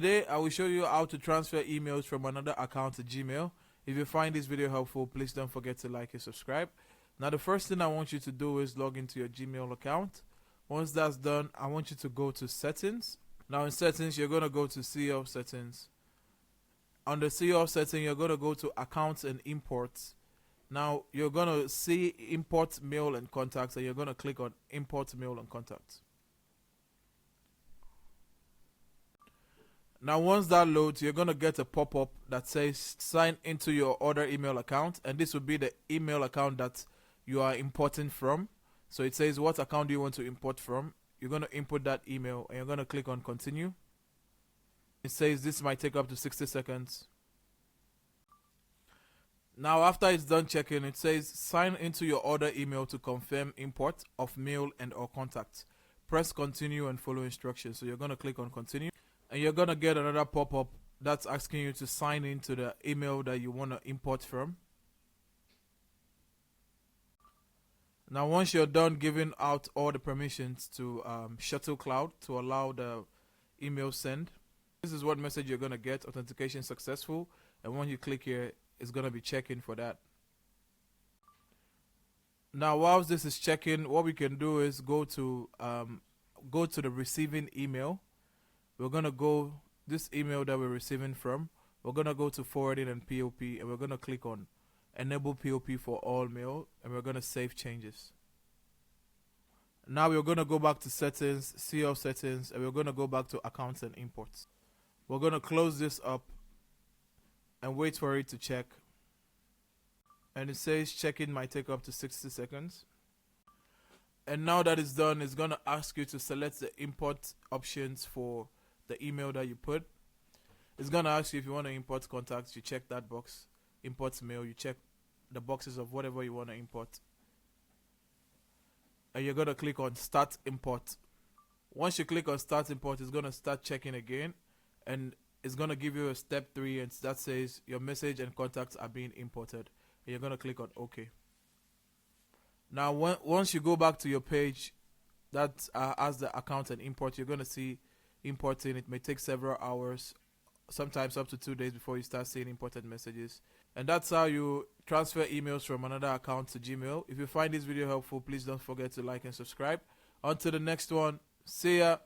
Today, I will show you how to transfer emails from another account to Gmail. If you find this video helpful, please don't forget to like and subscribe. Now, the first thing I want you to do is log into your Gmail account. Once that's done, I want you to go to Settings. Now, in Settings, you're going to go to CL Settings. On the CL setting, you're going to go to Accounts and Imports. Now, you're going to see Import Mail and Contacts, and you're going to click on Import Mail and Contacts. Now, once that loads, you're going to get a pop-up that says sign into your other email account, and this will be the email account that you are importing from. So it says what account do you want to import from. You're going to input that email and you're going to click on continue. It says this might take up to 60 seconds. Now, after it's done checking, it says sign into your other email to confirm import of mail and or contacts. Press continue and follow instructions. So you're going to click on continue. And you're going to get another pop-up that's asking you to sign into the email that you want to import from. Now, once you're done giving out all the permissions to ShuttleCloud to allow the email send, this is what message you're going to get: authentication successful. And when you click here, it's going to be checking for that. Now, whilst this is checking, what we can do is go to the receiving email. We're going to go, this email that we're receiving from, we're going to go to forwarding and POP, and we're going to click on enable POP for all mail, and we're going to save changes. Now we're going to go back to settings, CL settings, and we're going to go back to accounts and imports. We're going to close this up and wait for it to check. And it says checking might take up to 60 seconds. And now that it's done, it's going to ask you to select the import options for the email that you put. It's going to ask you if you want to import contacts. You check that box. Import mail, you check the boxes of whatever you want to import. And you're going to click on start import. Once you click on start import, it's going to start checking again. And it's going to give you a step 3, and that says your message and contacts are being imported. And you're going to click on OK. Now, once you go back to your page that has the account and import, you're going to see importing. It may take several hours, sometimes up to 2 days before you start seeing imported messages. And that's how you transfer emails from another account to Gmail. If you find this video helpful, please don't forget to like and subscribe. On to the next one. See ya.